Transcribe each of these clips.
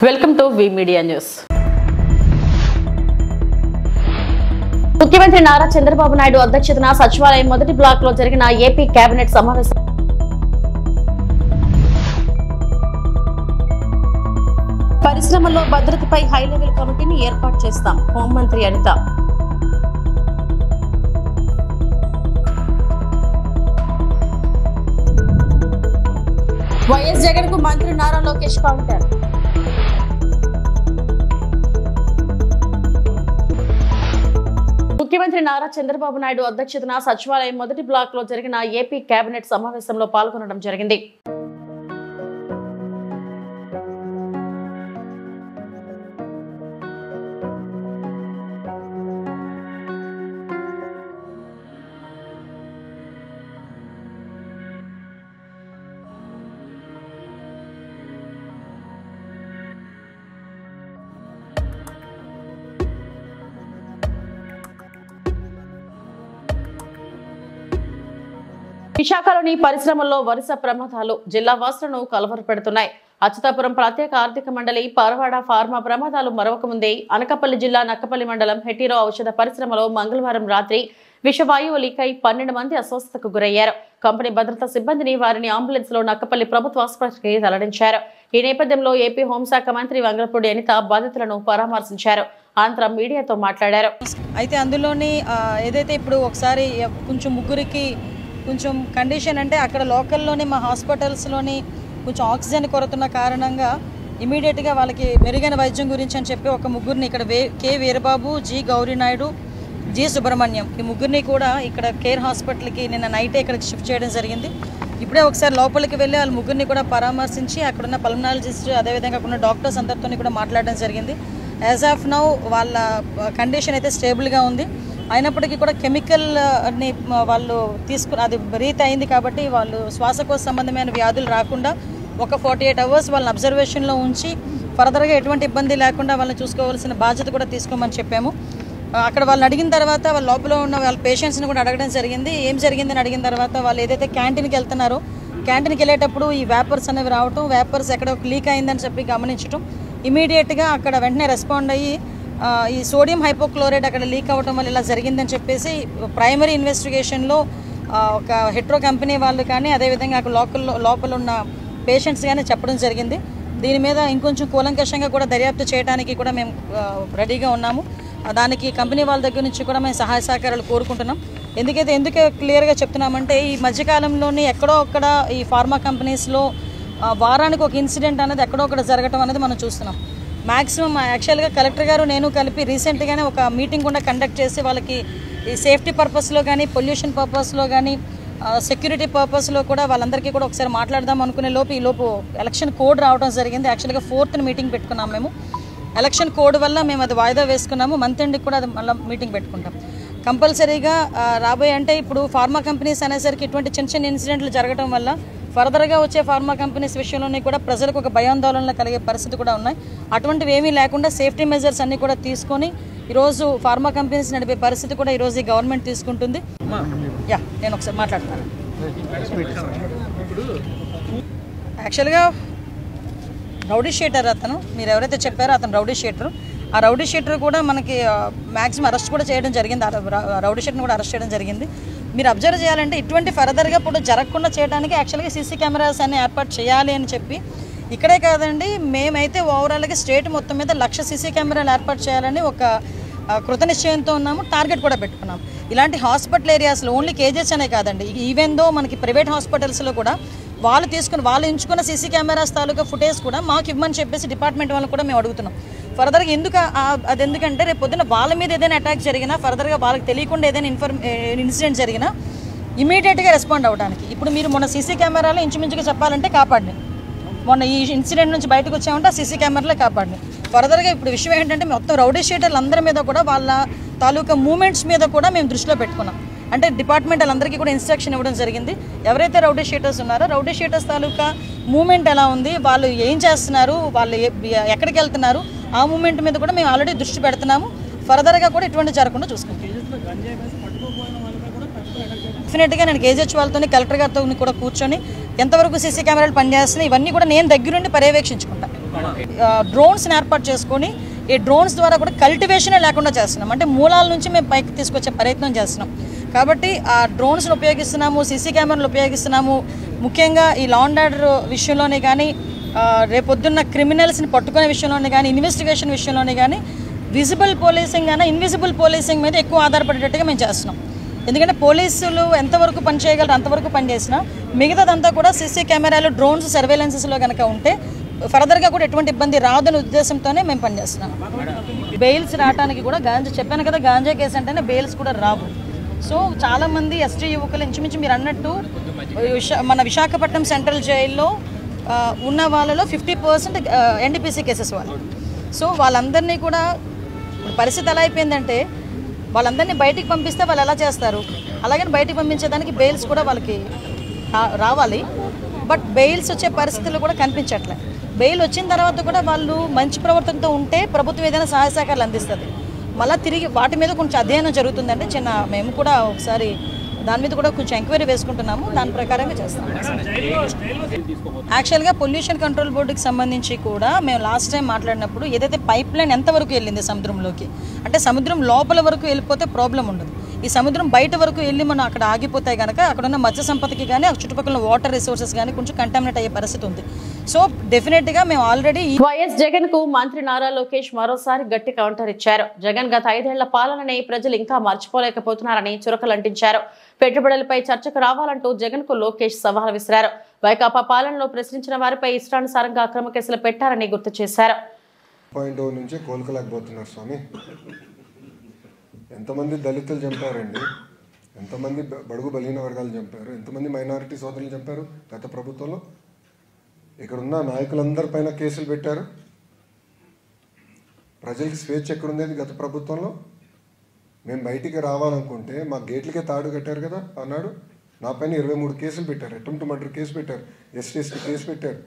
Welcome to V media news. ముఖ్యమంత్రి నారా చంద్రబాబు నాయుడు అధ్యక్షతన సచివాలయం మొదటి బ్లాక్ లో జరిగిన ఏపీ కేబినెట్ సమావేశం. పరిశ్రమల్లో భద్రతపై హై లెవెల్ కమిటీని ఏర్పాటు చేస్తాం, హోంమంత్రి అనిత. వైఎస్ జగన్ కు మంత్రి నారా లోకేష్ కౌంటర్. ముఖ్యమంత్రి నారా చంద్రబాబు నాయుడు అధ్యక్షతన సచివాలయం మొదటి బ్లాక్ లో జరిగిన ఏపీ కేబినెట్ సమావేశంలో పాల్గొనడం జరిగింది. విశాఖలోని పరిశ్రమల్లో వరుస ప్రమాదాలు జిల్లా వాసులను కలవరపెడుతున్నాయి. అచ్యుతాపురం ప్రత్యేక ఆర్థిక మండలి పరవాడ ఫార్మా ప్రమాదాలు మరొక ముందే అనకాపల్లి జిల్లా నక్కపల్లి మండలం హెటీరో ఔషధ పరిశ్రమలో మంగళవారం రాత్రి విషవాయువు లీకై 12 మంది అస్వస్థతకు గురయ్యారు. కంపెనీ భద్రతా సిబ్బందిని వారిని అంబులెన్స్ లో నక్కపల్లి ప్రభుత్వ ఆసుపత్రికి తరలించారు. ఈ నేపథ్యంలో ఏపీ హోంశాఖ మంత్రి వంగలపూడి అనిత బాధితులను పరామర్శించారు. అనంతరం మీడియాతో మాట్లాడారు. అయితే అందులోని ఏదైతే ఇప్పుడు ఒకసారి కొంచెం ముగ్గురికి కొంచెం కండిషన్ అంటే అక్కడ లోకల్లోని మా హాస్పిటల్స్లోని కొంచెం ఆక్సిజన్ కొరతున్న కారణంగా ఇమీడియట్గా వాళ్ళకి మెరుగైన వైద్యం గురించి అని చెప్పి ఒక ముగ్గురిని ఇక్కడ K Veerababu, G Gauri Naidu, G Subrahmanyam ఈ ముగ్గురిని కూడా ఇక్కడ కేర్ హాస్పిటల్కి నిన్న నైటే ఇక్కడికి షిఫ్ట్ చేయడం జరిగింది. ఇప్పుడే ఒకసారి లోపలికి వెళ్ళి వాళ్ళ ముగ్గురిని కూడా పరామర్శించి అక్కడున్న పల్మనాలజిస్ట్ అదేవిధంగా అక్కడున్న డాక్టర్స్ అందరితో కూడా మాట్లాడడం జరిగింది. యాజ్ ఆఫ్ నౌ వాళ్ళ కండిషన్ అయితే స్టేబుల్గా ఉంది. అయినప్పటికీ కూడా కెమికల్ని వాళ్ళు అది బ్రీత్ అయింది కాబట్టి వాళ్ళు శ్వాసకోశ సంబంధమైన వ్యాధులు రాకుండా ఒక 48 అవర్స్ వాళ్ళని అబ్జర్వేషన్లో ఉంచి ఫర్దర్గా ఎటువంటి ఇబ్బంది లేకుండా వాళ్ళని చూసుకోవాల్సిన బాధ్యత కూడా తీసుకోమని చెప్పాము. అక్కడ వాళ్ళని అడిగిన తర్వాత వాళ్ళ లోపల ఉన్న వాళ్ళ పేషెంట్స్ని కూడా అడగడం జరిగింది. ఏం జరిగిందని అడిగిన తర్వాత వాళ్ళు ఏదైతే క్యాంటీన్కి వెళ్తున్నారో క్యాంటీన్కి వెళ్ళేటప్పుడు ఈ వేపర్స్ అనేవి రావటం, వేపర్స్ ఎక్కడ లీక్ అయిందని చెప్పి గమనించడం, ఇమీడియట్గా అక్కడ వెంటనే రెస్పాండ్ అయ్యి ఈ సోడియం హైపోక్లోరైడ్ అక్కడ లీక్ అవ్వడం వల్ల ఇలా జరిగిందని చెప్పేసి ప్రైమరీ ఇన్వెస్టిగేషన్లో ఒక హెట్రో కంపెనీ వాళ్ళు కానీ అదేవిధంగా అక్కడ లోపల ఉన్న పేషెంట్స్ కానీ చెప్పడం జరిగింది. దీని మీద ఇంకొంచెం కూలంకషంగా కూడా దర్యాప్తు చేయడానికి కూడా మేము రెడీగా ఉన్నాము. దానికి కంపెనీ వాళ్ళ దగ్గర నుంచి కూడా మేము సహాయ సహకారాలు కోరుకుంటున్నాం. ఎందుకు క్లియర్గా చెప్తున్నామంటే ఈ మధ్యకాలంలోని ఎక్కడో అక్కడ ఈ ఫార్మా కంపెనీస్లో వారానికి ఒక ఇన్సిడెంట్ అనేది ఎక్కడో ఒకటి జరగడం అనేది మనం చూస్తున్నాం. మ్యాక్సిమం యాక్చువల్గా కలెక్టర్ గారు నేను కలిపి రీసెంట్గానే ఒక మీటింగ్ కూడా కండక్ట్ చేసి వాళ్ళకి ఈ సేఫ్టీ పర్పస్లో కానీ పొల్యూషన్ పర్పస్లో కానీ సెక్యూరిటీ పర్పస్లో కూడా వాళ్ళందరికీ కూడా ఒకసారి మాట్లాడదాం అనుకునే లోపు ఎలక్షన్ కోడ్ రావడం జరిగింది. యాక్చువల్గా 4th మీటింగ్ పెట్టుకున్నాం మేము. ఎలక్షన్ కోడ్ వల్ల మేము అది వాయిదా వేసుకున్నాము. మంత్ ఎండ్కి కూడా అది మళ్ళీ మీటింగ్ పెట్టుకుంటాం. కంపల్సరీగా రాబోయే అంటే ఇప్పుడు ఫార్మా కంపెనీస్ అనేసరికి ఇటువంటి చిన్న ఇన్సిడెంట్లు జరగడం వల్ల ఫర్దర్గా వచ్చే ఫార్మా కంపెనీస్ విషయంలోనే కూడా ప్రజలకు ఒక భయాందోళనలు కలిగే పరిస్థితి కూడా ఉన్నాయి. అటువంటివి ఏమీ లేకుండా సేఫ్టీ మెజర్స్ అన్నీ కూడా తీసుకొని ఈరోజు ఫార్మా కంపెనీస్ నడిపే పరిస్థితి కూడా ఈరోజు ఈ గవర్నమెంట్ తీసుకుంటుంది. నేను ఒకసారి మాట్లాడతాను. యాక్చువల్గా రౌడీ షీటర్ అతను, మీరు ఎవరైతే చెప్పారో అతను రౌడీ షీటర్. ఆ రౌడీ షీటర్ కూడా మనకి మ్యాక్సిమం అరెస్ట్ కూడా చేయడం జరిగింది. రౌడీ షీటర్ని కూడా అరెస్ట్ చేయడం జరిగింది. మీరు అబ్జర్వ్ చేయాలంటే ఇటువంటి ఫర్దర్గా ఇప్పుడు జరగకుండా చేయడానికి యాక్చువల్గా సీసీ కెమెరాస్ అన్ని ఏర్పాటు చేయాలి అని చెప్పి ఇక్కడే కాదండి, మేమైతే ఓవరాల్గా స్టేట్ మొత్తం మీద 1,00,000 సీసీ కెమెరాలు ఏర్పాటు చేయాలని ఒక కృత నిశ్చయంతో ఉన్నాము. టార్గెట్ కూడా పెట్టుకున్నాం. ఇలాంటి హాస్పిటల్ ఏరియాస్లో ఓన్లీ కేజెస్ అనే కాదండి, ఈవెన్ దో మనకి ప్రైవేట్ హాస్పిటల్స్లో కూడా వాళ్ళు ఎంచుకున్న సీసీ కెమెరాస్ తాలూకా ఫుటేజ్ కూడా మాకు ఇవ్వమని చెప్పేసి డిపార్ట్మెంట్ వాళ్ళని కూడా మేము అడుగుతున్నాం. ఫర్దర్గా ఎందుకంటే రేపు పొద్దున్న వాళ్ళ మీద ఏదైనా అటాక్ జరిగినా ఫర్దర్గా వాళ్ళకి తెలియకుండా ఏదైనా ఇన్సిడెంట్ జరిగినా ఇమీడియట్గా రెస్పాండ్ అవ్వడానికి. ఇప్పుడు మీరు మొన్న సీసీ కెమెరాలో ఇంచుమించుగా చెప్పాలంటే కాపాడినాయి. మొన్న ఈ ఇన్సిడెంట్ నుంచి బయటకు వచ్చామంటే ఆ సీసీ కెమెరాలో కాపాడినాయి. ఫర్దర్గా ఇప్పుడు విషయం ఏంటంటే మొత్తం రౌడీ షీటర్లు అందరి మీద కూడా వాళ్ళ తాలూకా మూమెంట్స్ మీద కూడా మేము దృష్టిలో పెట్టుకున్నాం. అంటే డిపార్ట్మెంట్ వాళ్ళందరికీ కూడా ఇన్స్ట్రక్షన్ ఇవ్వడం జరిగింది. ఎవరైతే రౌడీ షీటర్స్ ఉన్నారో రౌడీ షీటర్స్ తాలూకా మూమెంట్ ఎలా ఉంది, వాళ్ళు ఏం చేస్తున్నారు, వాళ్ళు ఎక్కడికి వెళ్తున్నారు, ఆ మూమెంట్ మీద కూడా మేము ఆల్రెడీ దృష్టి పెడుతున్నాము. ఫర్దర్గా కూడా ఇటువంటి జరగకుండా చూసుకుంటాం. డెఫినెట్గా నేను కేజీహెచ్ వాళ్ళతో కలెక్టర్ గారితో కూడా కూర్చొని ఎంతవరకు సీసీ కెమెరాలు పనిచేస్తున్నాయి, ఇవన్నీ కూడా నేను దగ్గరుండి పర్యవేక్షించుకుంటాను. డ్రోన్స్ని ఏర్పాటు చేసుకొని ఈ డ్రోన్స్ ద్వారా కూడా కల్టివేషనే లేకుండా చేస్తున్నాం. అంటే మూలాల నుంచి మేము పైకి తీసుకొచ్చే ప్రయత్నం చేస్తున్నాం. కాబట్టి ఆ డ్రోన్స్ని ఉపయోగిస్తున్నాము, సీసీ కెమెరాలు ఉపయోగిస్తున్నాము. ముఖ్యంగా ఈ లా అండ్ ఆర్డర్ విషయంలోనే కానీ, రేపొద్దున్న క్రిమినల్స్ని పట్టుకునే విషయంలోనే కానీ, ఇన్వెస్టిగేషన్ విషయంలోనే కానీ విజిబుల్ పోలీసింగ్ అయినా ఇన్విజిబుల్ పోలీసింగ్ మీద ఎక్కువ ఆధారపడేటట్టుగా మేము చేస్తున్నాం. ఎందుకంటే పోలీసులు ఎంతవరకు పని చేయగలరు అంతవరకు పనిచేసినా మిగతాదంతా కూడా సీసీ కెమెరాలు, డ్రోన్స్, సర్వేలెన్సెస్లో కనుక ఉంటే ఫర్దర్గా కూడా ఎటువంటి ఇబ్బంది రాదనే ఉద్దేశంతోనే మేము పనిచేస్తున్నాం. బెయిల్స్ రావడానికి కూడా చెప్పాను కదా, గాంజా కేసు అంటేనే బెయిల్స్ కూడా రావు. సో చాలామంది ఎస్టీ యువకులు ఇంచుమించు మీరు అన్నట్టు మన విశాఖపట్నం సెంట్రల్ జైల్లో ఉన్న వాళ్ళలో 50% ఎన్డీపీసీ కేసెస్ వాళ్ళు. సో వాళ్ళందరినీ కూడా పరిస్థితి ఎలా అయిపోయిందంటే వాళ్ళందరినీ బయటికి పంపిస్తే వాళ్ళు ఎలా చేస్తారు, అలాగని బయటికి పంపించేదానికి బెయిల్స్ కూడా వాళ్ళకి రావాలి. బట్ బెయిల్స్ వచ్చే పరిస్థితులు కూడా కనిపించట్లే. బెయిల్ వచ్చిన తర్వాత కూడా వాళ్ళు మంచి ప్రవర్తనతో ఉంటే ప్రభుత్వం ఏదైనా సహాయ సహకారాలు అందిస్తుంది. మళ్ళీ తిరిగి వాటి మీద కొంచెం అధ్యయనం జరుగుతుందంటే మేము కూడా ఒకసారి దాని మీద కూడా కొంచెం ఎంక్వైరీ వేసుకుంటున్నాము. దాని ప్రకారంగా చేస్తాము. యాక్చువల్గా పొల్యూషన్ కంట్రోల్ బోర్డుకి సంబంధించి కూడా మేము లాస్ట్ టైం మాట్లాడినప్పుడు ఏదైతే పైప్ లైన్ ఎంతవరకు వెళ్ళింది సముద్రంలోకి, అంటే సముద్రం లోపల వరకు వెళ్ళిపోతే ప్రాబ్లం ఉండదు. ఈ సముద్రం బయట వరకు వెళ్ళి మనం అక్కడ ఆగిపోతే కనుక అక్కడ ఉన్న మత్స్య సంపదకి కానీ చుట్టుపక్కల వాటర్ రిసోర్సెస్ కానీ కొంచెం కంటామినేట్ అయ్యే పరిస్థితి ఉంది. సో డెఫినెట్గా మేము ఆల్రెడీ వైఎస్ జగన్ కు మంత్రి నారా లోకేష్ మరోసారి గట్టి కౌంటర్ ఇచ్చారు. జగన్ గత 5 ఏళ్ల పాలనని ప్రజలు ఇంకా మర్చిపోలేకపోతున్నారని చురకలంటించారు. పెట్టుబడులపై చర్చకు రావాలంటూ జగన్ కు లోకేష్ సవాల్ విసిరారు. వైకాపా పాలనలో ప్రశ్నించిన వారిపై ఇష్టానుసారంగా అక్రమ కేసులు పెట్టారని గుర్తు చేశారు. నుంచి కోలుకోలేకపోతున్నారు స్వామి. ఎంతమంది దళితులు చంపారండి, ఎంతమంది బడుగు బలహీన వర్గాలు చంపారు, ఎంతమంది మైనారిటీ సోదరులు చంపారు గత ప్రభుత్వంలో. ఇక్కడున్న నాయకులందరిపైన కేసులు పెట్టారు. ప్రజలకి స్వేచ్ఛ ఎక్కడుండేది గత ప్రభుత్వంలో. మేము బయటికి రావాలనుకుంటే మా గేట్లకే తాడు కట్టారు కదా అన్నాడు. నా పైన 23 కేసులు పెట్టారు. అటెంప్ట్ మర్డర్ కేసు పెట్టారు, ఎస్టీఎస్టీ కేసు పెట్టారు.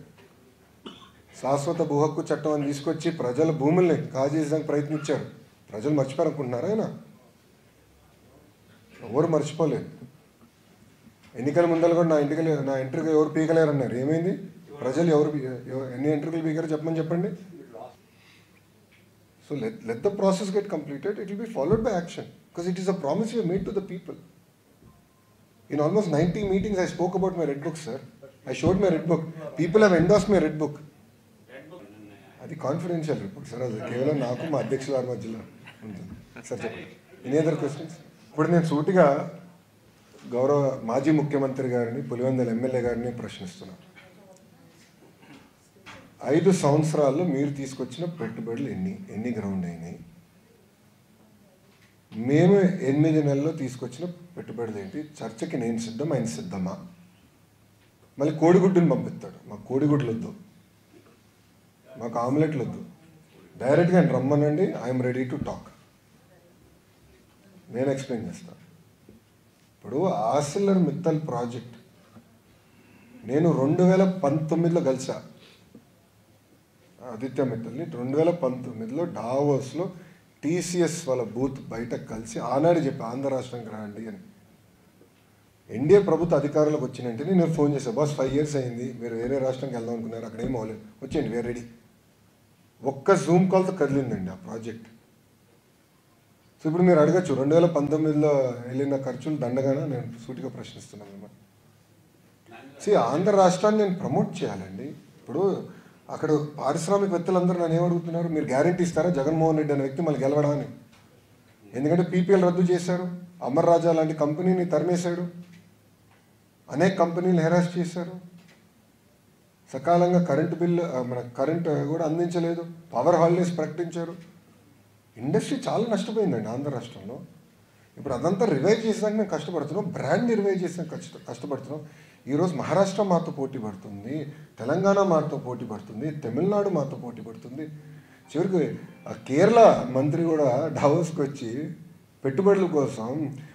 శాశ్వత భూ హక్కు చట్టం అని తీసుకొచ్చి ప్రజల భూముల్ని కాజేయడానికి ప్రయత్నించారు. ప్రజలు మర్చిపోయారనుకుంటున్నారా? ఆయన ఎవరు మర్చిపోలేదు. ఎన్నికల ముందర కూడా నా ఎంట్రీగా ఎవరు పీకలేరు అన్నారు. ఏమైంది? ప్రజలు ఎన్ని ఎంట్రీలు పీకారో చెప్పండి. So let the process get completed. It will be followed by action because it is a promise we made to the people. In almost 90 meetings I spoke about my red book, sir. I showed my red book. People have endorsed my red book. అది confidential report sir. అది కేవలం నాకు మా అధ్యక్షుల వారి మధ్యలో ఉంటుంది sir. చెప్పండి. Any other questions? ఇప్పుడు నేను సూటిగా గౌరవ మాజీ ముఖ్యమంత్రి గారిని, పులివెందుల ఎమ్మెల్యే గారిని ప్రశ్నిస్తున్నాను. 5 సంవత్సరాల్లో మీరు తీసుకొచ్చిన పెట్టుబడులు ఎన్ని గ్రౌండ్ అయినాయి? మేము 8 నెలల్లో తీసుకొచ్చిన పెట్టుబడులు ఏంటి? చర్చకి నేను సిద్ధం, ఆయన సిద్ధమా? మళ్ళీ కోడిగుడ్డుని పంపిస్తాడు. మాకు కోడిగుడ్లు వద్దు, మాకు ఆమ్లెట్లు వద్దు, డైరెక్ట్గా ఆయన రమ్మనండి, ఐఎమ్ రెడీ టు టాక్. నేను ఎక్స్ప్లెయిన్ చేస్తాను. ఇప్పుడు ఆర్సిలర్ మిత్తల్ ప్రాజెక్ట్ నేను 2019లో కలిసా ఆదిత్య మిత్తల్ని. 2019లో డావోస్లో టీసీఎస్ వాళ్ళ బూత్ బయట కలిసి ఆనాడు చెప్పి ఆంధ్ర రాష్ట్రానికి రాండి అని. ఎన్డీఏ ప్రభుత్వ అధికారులకు వచ్చినంటే నేను ఫోన్ చేశాను, బాస్ 5 years అయింది, మీరు వేరే రాష్ట్రానికి వెళ్దాం అనుకున్నారు, అక్కడ ఏం అవ్వలేదు, వచ్చేయండి, వేరే రెడీ. ఒక్క జూమ్ కాల్తో కదిలిందండి ఆ ప్రాజెక్ట్. సో ఇప్పుడు మీరు అడగచ్చు 2019లో వెళ్ళిన ఖర్చులు దండగానా? నేను సూటిగా ప్రశ్నిస్తున్నాను మిమ్మల్ని. ఆంధ్ర రాష్ట్రాన్ని నేను ప్రమోట్ చేయాలండి. ఇప్పుడు అక్కడ పారిశ్రామికవేత్తలందరూ నన్ను ఏమడుగుతున్నారు, మీరు గ్యారెంటీ ఇస్తారా జగన్మోహన్ రెడ్డి అనే వ్యక్తి మళ్ళీ గెలవడాన్ని? ఎందుకంటే పీపీఎల్ రద్దు చేశారు, అమర్ రాజా లాంటి కంపెనీని తరిమేశాడు, అనేక కంపెనీలు హెరాస్ చేశారు, సకాలంగా కరెంటు బిల్లు మన కరెంట్ కూడా అందించలేదు, పవర్ హాలిడేస్ ప్రకటించారు. ఇండస్ట్రీ చాలా నష్టపోయిందండి ఆంధ్ర రాష్ట్రంలో. ఇప్పుడు అదంతా రివైవ్ చేసేదానికి మేము కష్టపడుతున్నాం, బ్రాండ్ని రివైవ్ చేసేదానికి కష్టపడుతున్నాం. ఈరోజు మహారాష్ట్ర మాతో పోటీ పడుతుంది, తెలంగాణ మాతో పోటీ పడుతుంది, తమిళనాడు మాతో పోటీ పడుతుంది. చివరికి కేరళ మంత్రి కూడా డావోస్కి వచ్చి పెట్టుబడుల కోసం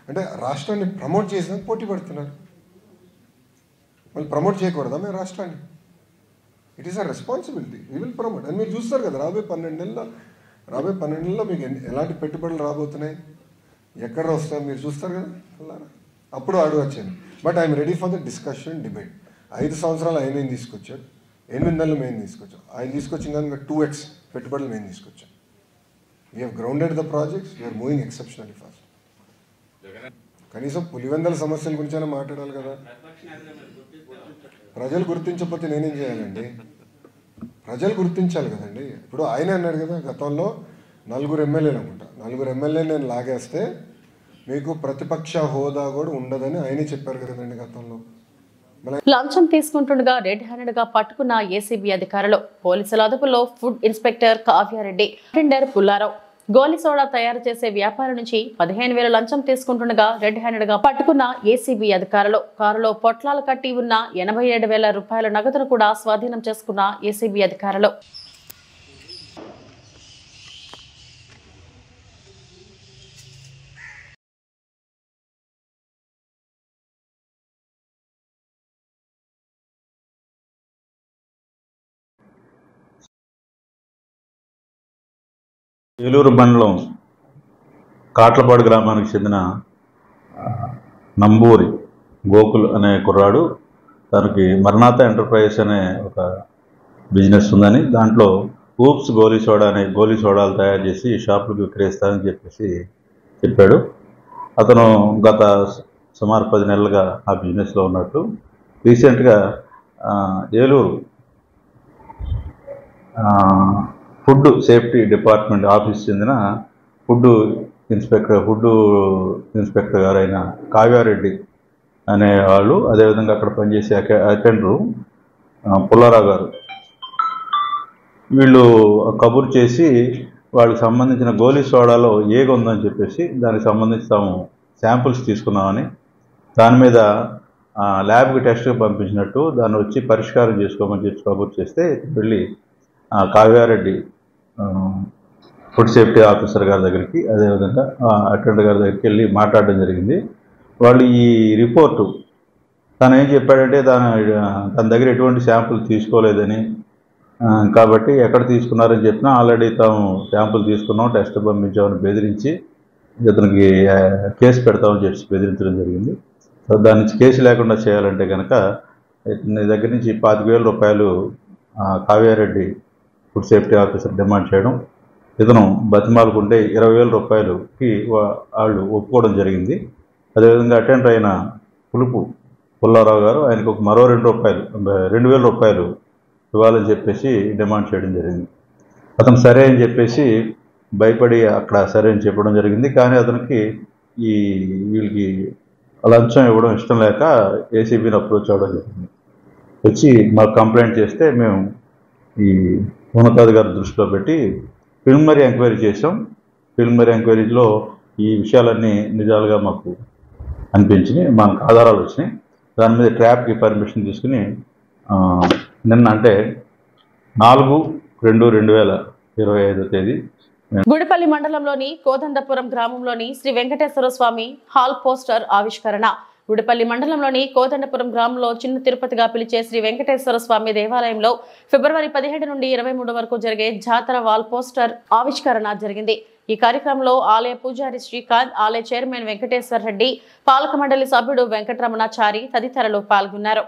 అంటే రాష్ట్రాన్ని ప్రమోట్ చేసేందుకు పోటీ పడుతున్నారు. మళ్ళీ ప్రమోట్ చేయకూడదా మేము రాష్ట్రాన్ని? It is a responsibility, we will promote. అని మీరు చూస్తారు కదా రాబోయే 12 నెలల్లో మీకు ఎలాంటి పెట్టుబడులు రాబోతున్నాయి, ఎక్కడ వస్తాయో మీరు చూస్తారు కదా. అప్పుడు అడగచ్చాను. But I'm ready for the discussion, debate. 5 సంవత్సరాలు ఆయన తీసుకొచ్చాడు, 8 నెలలు మేము తీసుకొచ్చాం. ఆయన తీసుకొచ్చిన కనుక 2x పెట్టుబడులు మేము తీసుకొచ్చాం. We have grounded the projects, we're moving exceptionally fast. కనీసం పులివెందల సమస్యల గురించైనా మాట్లాడాలి కదా. ప్రజలు గుర్తించకపోతే నేనేం చేయాలండి? ప్రజలు గుర్తించాలి కదండి. ఇప్పుడు ఆయన అన్నాడు కదా, గతంలో 4 ఎమ్మెల్యేలు అనుకుంటా, 4 ఎమ్మెల్యేలు నేను లాగేస్తే మీకు ప్రతిపక్ష హోదా కూడా ఉండదని ఆయనే చెప్పారు కదండి గతంలో. లంచం తీసుకుంటుండగా రెడ్ హ్యాండెడ్ గా పట్టుకున్న ఏసీబీ అధికారులు. పోలీసుల అదుపులో food inspector Kavya Reddy, tender Pullarao. గోలీ సోడా తయారు చేసే వ్యాపారం నుంచి 15,000 లంచం తీసుకుంటుండగా రెడ్ హ్యాండెడ్ గా పట్టుకున్న ఏసీబీ అధికారులు. కారులో పొట్లాలు కట్టి ఉన్న 87,000 రూపాయల నగదును కూడా స్వాధీనం చేసుకున్న ఏసీబీ అధికారులు. ఏలూరు మండలం కాట్లపాడు గ్రామానికి చెందిన నంబూరి గోకుల్ అనే కుర్రాడు, తనకి మరణాత ఎంటర్ప్రైజెస్ అనే ఒక బిజినెస్ ఉందని, దాంట్లో ఊప్స్ గోలీ సోడా అనే గోలీ సోడాలు తయారు చేసి షాపులకు విక్రయిస్తానని చెప్పేసి చెప్పాడు. అతను గత సుమారు 10 నెలలుగా ఆ బిజినెస్లో ఉన్నట్టు. రీసెంట్గా Eluru food safety department office చెందిన ఫుడ్ ఇన్స్పెక్టర్ గారైన కావ్యారెడ్డి అనే వాళ్ళు, అదేవిధంగా అక్కడ పనిచేసే అటెండరు పుల్లారావు గారు, వీళ్ళు కబురు చేసి వాళ్ళకి సంబంధించిన గోలీ సోడాలో ఏగ ఉందని చెప్పేసి దానికి సంబంధించి తాము శాంపుల్స్ తీసుకున్నామని, దాని మీద ల్యాబ్కి టెస్ట్కి పంపించినట్టు, దాన్ని వచ్చి పరిష్కారం చేసుకోమని చెప్పి కబురు చేస్తే వెళ్ళి కావ్యారెడ్డి ఫుడ్ సేఫ్టీ ఆఫీసర్ గారి దగ్గరికి, అదేవిధంగా అటెండర్ గారి దగ్గరికి వెళ్ళి మాట్లాడడం జరిగింది. వాళ్ళు ఈ రిపోర్టు తను ఏం చెప్పాడంటే తన దగ్గర ఎటువంటి శాంపుల్ తీసుకోలేదని, కాబట్టి ఎక్కడ తీసుకున్నారని చెప్పినా ఆల్రెడీ తాము శాంపుల్ తీసుకున్నాం, టెస్ట్ పంపించామని బెదిరించి ఇతనికి కేసు పెడతామని చెప్పి బెదిరించడం జరిగింది. సో దాని నుంచి కేసు లేకుండా చేయాలంటే కనుక ఇతని దగ్గర నుంచి 25,000 రూపాయలు Kavya Reddy food safety officer demand చేయడం, ఇతను బతిమాలుకుంటే 20,000 రూపాయలుకి వాళ్ళు ఒప్పుకోవడం జరిగింది. అదేవిధంగా అటెండర్ అయిన పుల్లారావు గారు ఆయనకు మరో 2,000 రూపాయలు ఇవ్వాలని చెప్పేసి డిమాండ్ చేయడం జరిగింది. అతను సరే అని చెప్పేసి భయపడి అక్కడ సరే అని చెప్పడం జరిగింది. కానీ అతనికి వీళ్ళకి లంచం ఇవ్వడం ఇష్టం లేక ఏసీబీని అప్రోచ్ అవ్వడం జరిగింది. వచ్చి మాకు కంప్లైంట్ చేస్తే మేము ఈ ఉన్నతాధికారి దృష్టిలో పెట్టి ప్రిలిమినరీ ఎంక్వైరీ చేసాం. ప్రిలిమినరీ ఎంక్వైరీలో ఈ విషయాలన్నీ నిజాలుగా మాకు అనిపించినాయి, మనకు ఆధారాలు వచ్చినాయి. దాని మీద ట్రాప్కి పర్మిషన్ తీసుకుని నిన్న అంటే 4/2/2025 తేదీ గుడిపల్లి మండలంలోని కోదండపురం గ్రామంలోని శ్రీ వెంకటేశ్వర స్వామి హాల్ పోస్టర్ ఆవిష్కరణ. గుడిపల్లి మండలంలోని కోదండపురం గ్రామంలో చిన్న తిరుపతిగా పిలిచే శ్రీ వెంకటేశ్వర స్వామి దేవాలయంలో ఫిబ్రవరి 17 నుండి 23 వరకు జరిగే జాతర వాల్ పోస్టర్ ఆవిష్కరణ జరిగింది. ఈ కార్యక్రమంలో ఆలయ పూజారి శ్రీకాంత్, ఆలయ చైర్మన్ వెంకటేశ్వర రెడ్డి, పాలక మండలి సభ్యుడు వెంకటరమణాచారి తదితరులు పాల్గొన్నారు.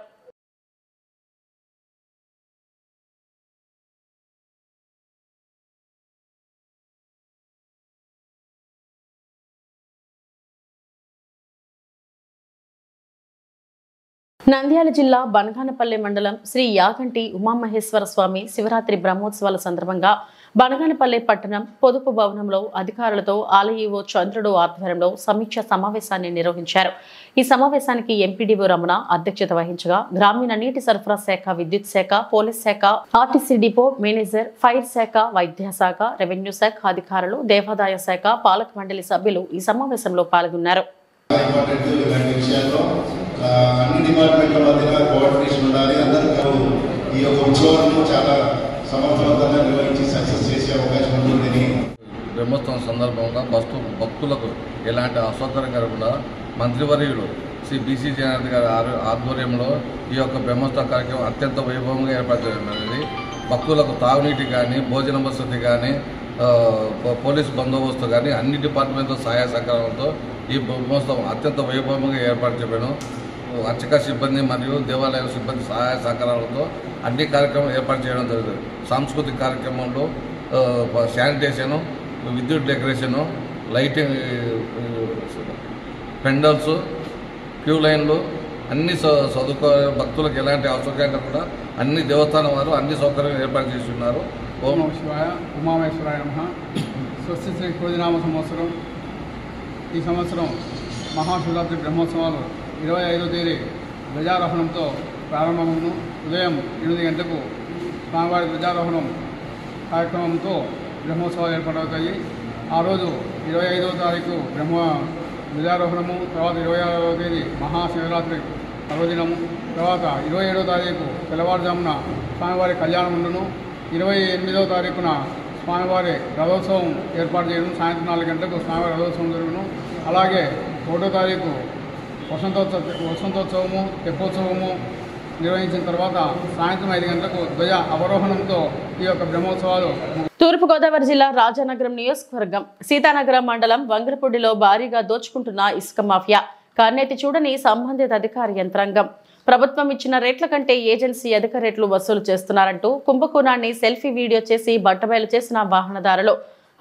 నంద్యాల జిల్లా బనగానపల్లి మండలం శ్రీ యాగంటి ఉమామహేశ్వర స్వామి శివరాత్రి బ్రహ్మోత్సవాల సందర్భంగా బనగానపల్లి పట్టణం పొదుపు భవనంలో అధికారులతో ఆలయీఓ చంద్రుడు ఆధ్వర్యంలో సమీక్ష సమావేశాన్ని నిర్వహించారు. ఈ సమావేశానికి ఎంపీడీఓ రమణ అధ్యక్షత వహించగా గ్రామీణ నీటి సరఫరా శాఖ, విద్యుత్ శాఖ, పోలీస్ శాఖ, ఆర్టీసీ డిపో మేనేజర్, ఫైర్ శాఖ, వైద్య శాఖ, రెవెన్యూ శాఖ అధికారులు, దేవాదాయ శాఖ, పాలక మండలి సభ్యులు ఈ సమావేశంలో పాల్గొన్నారు. అన్ని డిపార్ట్మెంట్ల మధ్యన కోఆర్డినేషన్ ఉండాలి. అందరూ ఈ యొక్క ఉత్సవాలను చాలా సమర్థవంతంగా నిర్వహించి సక్సెస్ చేసే అవకాశం ఉంటుంది. బ్రహ్మోత్సవం సందర్భంగా భక్తులకు ఎలాంటి అసౌకర్యం కలగకుండా మంత్రివర్యులు శ్రీ బీసీ జనార్దన్ గారి ఆధ్వర్యంలో ఈ యొక్క బ్రహ్మోత్సవ కార్యక్రమం అత్యంత వైభవంగా ఏర్పడుతున్నది. భక్తులకు తాగునీటి కానీ, భోజన వసతి కానీ, పోలీసు బందోబస్తు కానీ అన్ని డిపార్ట్మెంట్ల సహాయ సహకారంతో ఈ బ్రహ్మోత్సవం అత్యంత వైభవంగా ఏర్పాటు చేయడం. అర్చక సిబ్బంది మరియు దేవాలయాల సిబ్బంది సహాయ సహకారాలతో అన్ని కార్యక్రమాలు ఏర్పాటు చేయడం జరుగుతుంది. సాంస్కృతిక కార్యక్రమంలో శానిటేషను, విద్యుత్ డెకరేషను, లైటింగ్, పెండల్స్, క్యూ లైన్లు అన్ని భక్తులకు ఎలాంటి అసౌకర్యం కాకుండా అన్ని దేవస్థానం వారు అన్ని సౌకర్యాలు ఏర్పాటు చేస్తున్నారు. ఓం నమః శివాయ, ఉమామేశ్వరాయ నమః. స్వస్తి శ్రీ క్రోధినామ సంవత్సరం. ఈ సంవత్సరం మహాశివరాత్రి బ్రహ్మోత్సవాలు 25వ తేదీ ధ్వజారోహణంతో ప్రారంభమును. ఉదయం 8 గంటలకు స్వామివారి ధ్వజారోహణం కార్యక్రమంతో బ్రహ్మోత్సవాలు ఏర్పాటవుతాయి. ఆ రోజు 25వ తారీఖు ధ్వజారోహణము, తర్వాత 26వ తేదీ మహాశివరాత్రి పర్వదినము, తర్వాత 27వ తారీఖు తెల్లవారుజామున స్వామివారి కళ్యాణం ఉండును. 28వ తారీఖున స్వామివారి రథోత్సవం ఏర్పాటు చేయడం, సాయంత్రం 4 గంటలకు స్వామివారి రథోత్సవం జరుగును. అలాగే 1వ తారీఖు వసంతోత్సవము, తెప్పోత్సవము నిర్వహించిన తర్వాత సాయంత్రం 5 గంటలకు ధ్వజ అవరోహణంతో ఈ యొక్క బ్రహ్మోత్సవాలు. తూర్పుగోదావరి జిల్లా రాజానగరం నియోజకవర్గం సీతానగరం మండలం వంగరపూడిలో భారీగా దోచుకుంటున్న ఇసుక మాఫియా. కన్నెత్తి చూడని సంబంధిత అధికార యంత్రాంగం ప్రభుత్వం ఇచ్చిన రేట్ల కంటే ఏజెన్సీ అధిక రేట్లు వసూలు చేస్తున్నారంటూ కుంభకోణాన్ని సెల్ఫీ వీడియో చేసి బట్టబయలు చేసిన వాహనదారులు,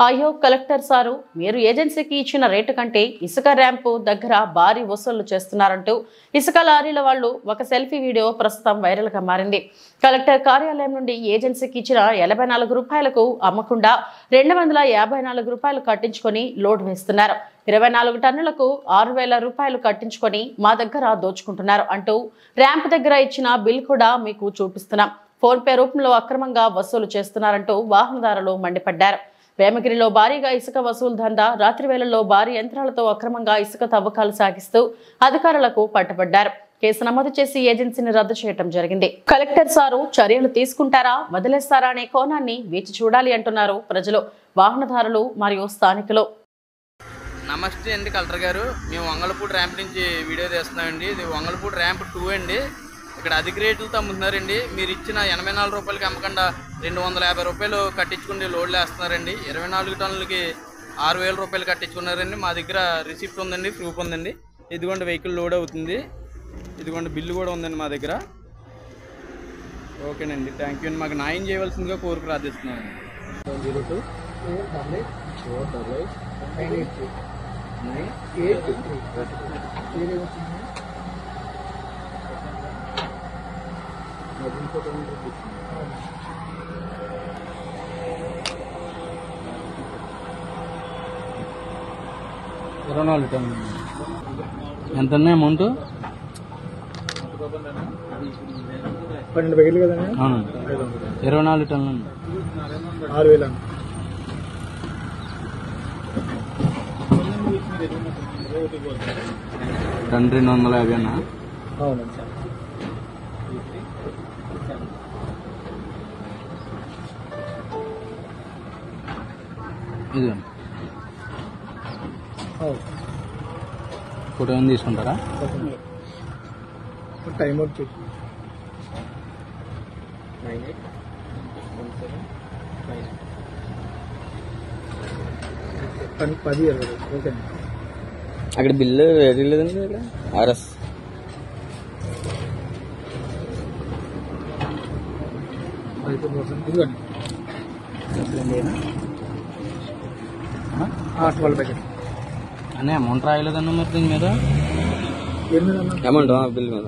అయ్యో కలెక్టర్ సారు, మీరు ఏజెన్సీకి ఇచ్చిన రేటు కంటే ఇసుక ర్యాంపు దగ్గర భారీ వసూళ్లు చేస్తున్నారంటూ ఇసుక లారీల వాళ్ళు ఒక సెల్ఫీ వీడియో ప్రస్తుతం వైరల్ గా మారింది. కలెక్టర్ కార్యాలయం నుండి ఏజెన్సీకి ఇచ్చిన 84 రూపాయలకు అమ్మకుండా 254 రూపాయలు కట్టించుకొని లోడ్ వేస్తున్నారు. 24 టన్నులకు 6,000 రూపాయలు కట్టించుకొని మా దగ్గర దోచుకుంటున్నారు అంటూ ర్యాంప్ దగ్గర ఇచ్చిన బిల్ కూడా మీకు చూపిస్తున్నాం, ఫోన్పే రూపంలో అక్రమంగా వసూలు చేస్తున్నారంటూ వాహనదారులు మండిపడ్డారు. వేమగిరిలో భారీగా ఇసుక వసూలు దందా, రాత్రి వేళల్లో భారీ యంత్రాలతో అక్రమంగా ఇసుక తవ్వకాలు సాగిస్తూ అధికారులకు పట్టుబడ్డారు. కేసు నమోదు చేసి ఏజెన్సీని రద్దు చేయడం జరిగింది. కలెక్టర్ సారు చర్యలు తీసుకుంటారా, వదిలేస్తారా అనే కోణాన్ని వేచి చూడాలి అంటున్నారు ప్రజలు, వాహనదారులు మరియు స్థానికులు. నమస్తే అండి కలెక్టర్ గారు, మేము వంగలపూడి ర్యాంప్ నుంచి వీడియో తీస్తున్నామండి. ఇది వంగలపూడి ర్యాంప్ 2 అండి. ఇక్కడ అధిక రేట్లతో అమ్ముతున్నారండి. మీరు ఇచ్చిన 84 రూపాయలకి అమ్మకుండా 250 రూపాయలు కట్టించుకుని లోడ్లు వేస్తున్నారండి. 24 టన్నులకి 6,000 రూపాయలు కట్టించుకున్నారండి. మా దగ్గర రిసిప్ట్ ఉందండి, ప్రూఫ్ ఉందండి. ఇదిగోండి వెహికల్ లోడ్ అవుతుంది, ఇదిగోండి బిల్లు కూడా ఉందండి మా దగ్గర. ఓకేనండి, థ్యాంక్ యూ అండి. మాకు న్యాయం చేయవలసిందిగా కోరిక ప్రార్థిస్తున్నాను. 24 టన్నులు ఎంత అమౌంట్? 12 బకెట్లు కదండి. అవును, 24 టన్నులు 6,000. టన్ 250 అన్నా? అవునండి. ఇది ఫోటో ఏమైనా తీసుకుంటారా? Time out 10-20. ఓకే, అక్కడ బిల్లు రెడీ లేదండి. ఇక్కడ ఆర్ఎస్ ఇదిగోండి 12 ప్యాకెట్ అనే అమౌంట్ రాయలేదన్నా మరి దీని మీద? అమౌంట్ బిల్ మీద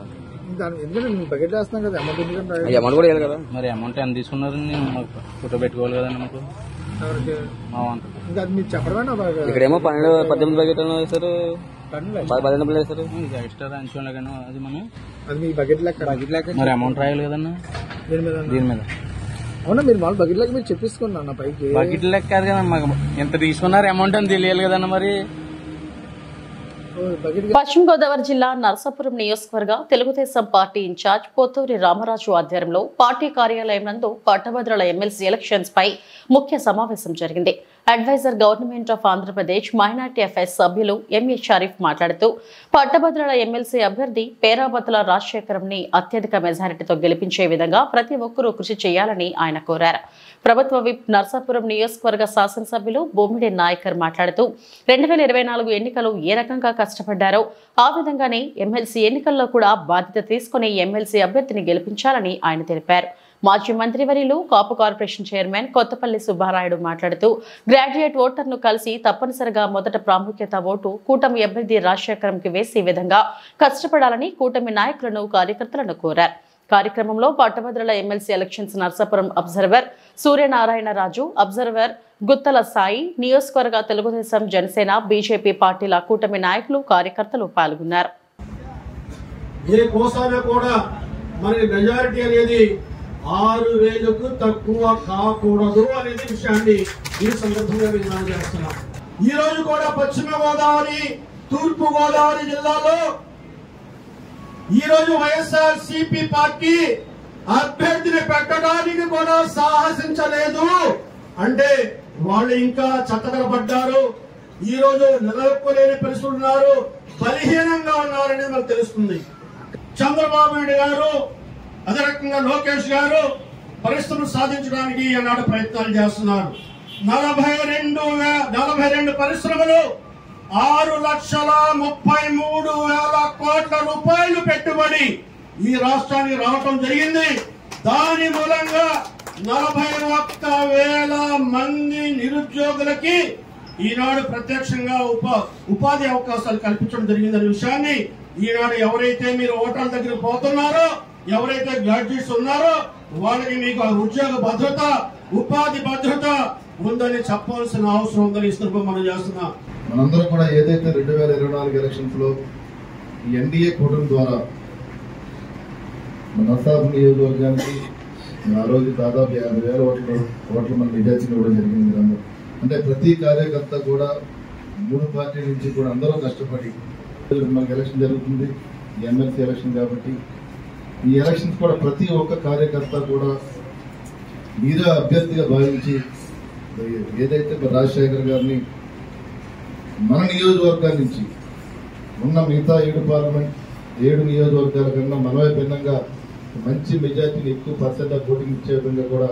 ఎందుకంటే మేము బకెట్ వేస్తున్నాం కదా, అమౌంట్ ఎందుకంటే అమౌంట్ కూడా కదా. మరి అమౌంట్ ఎంత తీసుకున్నారని ఫోటో పెట్టుకోవాలి కదండి మాకు. ఇంకా అది మీరు చెప్పడమేనా? ఇక్కడేమో 12-18 ప్యాకెట్లు వేస్తారు, 12 వేస్తారు. ఎక్స్ట్రా రాయించుకోలే కానీ అది మనం అది మీ బకెట్ లెక్క. మరి అమౌంట్ రాయాలి కదన్నా దీని మీద. అవునా, మీరు మామూలు బకెట్ లెక్క మీరు చెప్పేసుకోండి అన్న పైకి. బకెట్ లెక్క కాదు కదా, మాకు ఎంత తీసుకున్నారు అమౌంట్ అని తెలియాలి కదన్నా. మరి పశ్చిమ గోదావరి జిల్లా నరసాపురం నియోజకవర్గ తెలుగుదేశం పార్టీ ఇన్ఛార్జ్ పోతూరి రామరాజు ఆధ్వర్యంలో పార్టీ కార్యాలయం నందు పట్టభద్రుల ఎమ్మెల్సీ ఎలక్షన్స్ పై ముఖ్య సమావేశం జరిగింది. Adviser government of Andhra Pradesh minority affairs సభ్యులు ఎంఏ షరీఫ్ మాట్లాడుతూ పట్టభద్రుల ఎమ్మెల్సీ అభ్యర్థి పేరాబత్తుల రాజశేఖరంని అత్యధిక మెజారిటీతో గెలిపించే విధంగా ప్రతి ఒక్కరూ కృషి చేయాలని ఆయన కోరారు. ప్రభుత్వ విప్ నర్సాపురం నియోజకవర్గ శాసనసభ్యులు బొమ్మిడి నాయకర్ మాట్లాడుతూ 2024 ఎన్నికలు ఏ రకంగా కష్టపడ్డారో ఆ విధంగానే ఎమ్మెల్సీ ఎన్నికల్లో కూడా బాధ్యత తీసుకుని ఎమ్మెల్సీ అభ్యర్థిని గెలిపించాలని ఆయన తెలిపారు. మాజీ మంత్రివర్యులు కాపు కార్పొరేషన్ చైర్మన్ కొత్తపల్లి సుబ్బారాయుడు మాట్లాడుతూ గ్రాడ్యుయేట్ ఓటర్ను కలిసి తప్పనిసరిగా మొదట ప్రాముఖ్యత ఓటు కూటమి అభ్యర్థి రాజశేఖరంకి వేసే విధంగా కష్టపడాలని కూటమి నాయకులను కార్యకర్తలను కోరారు. కార్యక్రమంలో పట్టభద్రుల MLC elections Narsapuram observer Suryanarayanaraju, observer Guttala Sai, నియోజకవర్గ తెలుగుదేశం, జనసేన, బీజేపీ పార్టీల కూటమి నాయకులు, కార్యకర్తలు పాల్గొన్నారు. మెజారిటీ అనేది 6,000కు తక్కువ కాకూడదు అనేది విషయాన్ని ఈ సందర్భంగా విజ్ఞానం చేస్తున్నాం. ఈ రోజు కూడా పశ్చిమ గోదావరి, తూర్పు గోదావరి జిల్లాలో ఈ రోజు వైఎస్ఆర్ సిపి పార్టీ అభ్యర్థిని పెట్టడానికి కూడా సాహసించలేదు అంటే వాళ్ళు ఇంకా చక్కదలపడ్డారు. ఈ రోజు నిలదొక్కలేని పరిస్థితులు ఉన్నారు, బలహీనంగా ఉన్నారని మనకు తెలుస్తుంది. చంద్రబాబు నాయుడు గారు, అదే రకంగా లోకేష్ గారు పరిస్థితులు సాధించడానికి ఈనాడు ప్రయత్నాలు చేస్తున్నారు. 42 పరిశ్రమలు 6,33,000 కోట్ల రూపాయలు పెట్టుబడి ఈ రాష్ట్రానికి రావటం జరిగింది. దాని మూలంగా 41,000 మంది నిరుద్యోగులకి ఈనాడు ప్రత్యక్షంగా ఉపాధి అవకాశాలు కల్పించడం జరిగిందనే విషయాన్ని ఈనాడు ఎవరైతే మీరు ఓటర్ల దగ్గర పోతున్నారో, ఎవరైతే గ్రాడ్యుయేట్స్ ఉన్నారో వాళ్ళకి మీకు ఉద్యోగ భద్రత, ఉపాధి భద్రత ఉందని చెప్పాల్సిన అవసరం ఉందని ఈ సందర్భంగా మనం చేస్తున్నాం. మనందరం కూడా ఏదైతే 2024 ఎలక్షన్స్ లో ఈ ఎన్డీఏ కూటమి ద్వారా మన నర్సాపురం నియోజకవర్గానికి ఆ రోజు దాదాపు 50,000 ఓట్ల మన నిజాయితీ ఇవ్వడం జరిగింది. మీరందరూ అంటే ప్రతి కార్యకర్త కూడా 3 పార్టీల నుంచి కూడా అందరూ కష్టపడి మనకి ఎలక్షన్ జరుగుతుంది, ఈ ఎమ్మెల్సీ ఎలక్షన్ కాబట్టి ఈ ఎలక్షన్స్ కూడా ప్రతి ఒక్క కార్యకర్త కూడా మీరే అభ్యర్థిగా భావించి ఏదైతే రాజశేఖర్ గారిని మన నియోజకవర్గాల నుంచి ఉన్న మిగతా 7 నియోజకవర్గాల కన్నా మనమే భిన్నంగా మంచి మెజార్టీని ఎక్కువ % ఓటింగ్ ఇచ్చే విధంగా కూడా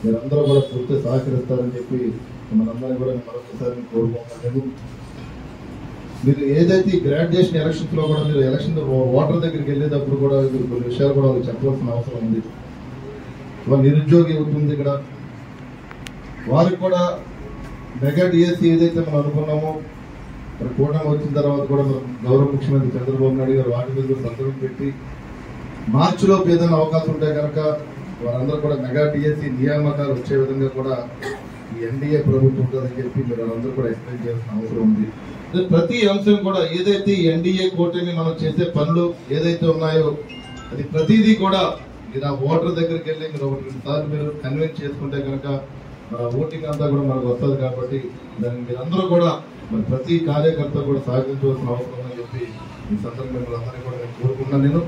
మీరందరూ కూడా పూర్తి సహకరిస్తారని చెప్పి మనందరం కూడా మరొకసారి కోరుకుంటున్నాను. మీరు ఏదైతే గ్రాడ్యుయేషన్ ఎలక్షన్స్ లో కూడా మీరు ఎలక్షన్ ఓటర్ దగ్గరికి వెళ్ళేటప్పుడు కూడా మీరు కొన్ని విషయాలు కూడా చెప్పవలసిన అవసరం ఉంది. నిరుద్యోగి ఉంటుంది ఇక్కడ, వారికి కూడా మెగా డిఎస్సీ ఏదైతే మనం అనుకున్నామో మరి కూటమి వచ్చిన తర్వాత కూడా గౌరవ ముఖ్యమంత్రి చంద్రబాబు నాయుడు గారు వాటి మీద సంతకం పెట్టి మార్చిలో ఏదైనా అవకాశం ఉంటే కనుక వారందరూ కూడా మెగా డిఎస్సీ నియామకాలు వచ్చే విధంగా కూడా ఈ ఎన్డీఏ ప్రభుత్వం ఉంటుందని చెప్పి మీరు అందరూ కూడా ఎక్స్ప్లెయిన్ చేయాల్సిన అవసరం ఉంది. ప్రతి అంశం కూడా ఏదైతే ఎన్డీఏ కూటమి మనం చేసే పనులు ఏదైతే ఉన్నాయో అది ప్రతిదీ కూడా మీరు ఆ ఓటర్ దగ్గరికి వెళ్ళి మీరు 1-2 సార్లు మీరు కన్విన్స్ చేసుకుంటే కనుక ఓటింగ్ అంతా కూడా మనకు వస్తుంది. కాబట్టి దాన్ని మీరందరూ కూడా మరి ప్రతి కార్యకర్త కూడా సహకరించవలసిన అవసరం ఉందని చెప్పి ఈ సందర్భంలో అందరినీ కూడా నేను కోరుకున్నాను. నేను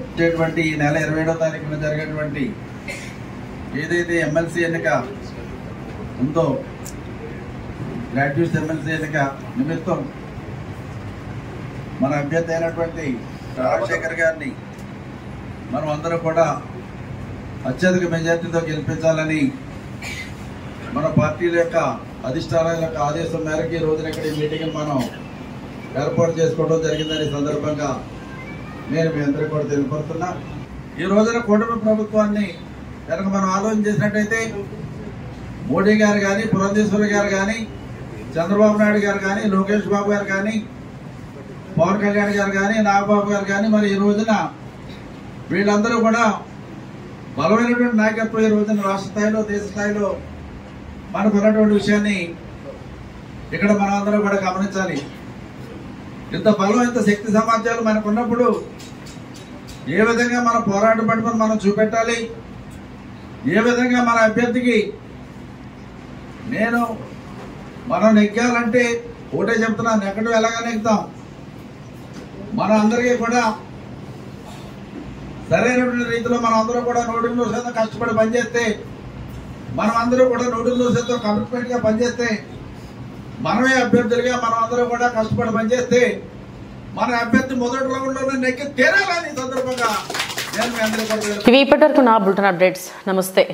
ఈ నెల 27వ తారీఖున జరిగేటువంటి ఏదైతే ఎమ్మెల్సీ ఎన్నిక ఉందో, గ్రాడ్యుయేట్స్ ఎమ్మెల్సీ ఎన్నిక నిమిత్తం మన అభ్యర్థి అయినటువంటి రాజశేఖర్ గారిని మనం అందరూ కూడా అత్యధిక మెజార్టీతో గెలిపించాలని మన పార్టీల యొక్క అధిష్టానాల యొక్క ఆదేశం మేరకు ఈ రోజున ఇక్కడ ఈ మీటింగ్ మనం ఏర్పాటు చేసుకోవడం జరిగిందని సందర్భంగా నేను మీ అందరికీ కూడా తెలియపరుస్తున్నా. ఈ రోజున కూటమి ప్రభుత్వాన్ని కనుక మనం ఆలోచన చేసినట్టయితే మోడీ గారు కానీ, పురంధేశ్వరి గారు కానీ, చంద్రబాబు నాయుడు గారు కానీ, లోకేష్ బాబు గారు కానీ, పవన్ కళ్యాణ్ గారు కానీ, నాగబాబు గారు కానీ మరి ఈ రోజున వీళ్ళందరూ కూడా బలమైనటువంటి నాయకత్వం ఈ రోజున రాష్ట్ర స్థాయిలో, దేశ స్థాయిలో మనకు ఉన్నటువంటి విషయాన్ని ఇక్కడ మనం అందరూ కూడా గమనించాలి. ఇంత బలం, ఇంత శక్తి సమాచారాలు మనకు ఉన్నప్పుడు ఏ విధంగా మన పోరాట పట్టుకొని మనం చూపెట్టాలి, ఏ విధంగా మన అభ్యర్థికి మనం నెగ్గాలంటే ఒకటే చెప్తున్నాను, నెగ్గడం ఎలాగా నెగ్గుతాం. మన అందరికీ కూడా సరైనటువంటి రీతిలో మనం అందరూ కూడా 100% కష్టపడి పనిచేస్తే, మనం అందరూ కూడా 100% కమిట్మెంట్ గా పనిచేస్తే మనమే అభ్యర్థులుగా మనం అందరం కూడా కష్టపడి పనిచేస్తే మన అభ్యర్థి మొదటి రౌండ్లోనే నెక్కి తీరాలని సందర్భంగా నేను మీ అందరికీ ఇవి ఇప్పటివరకు నా బులెటిన్ అప్డేట్స్. నమస్తే.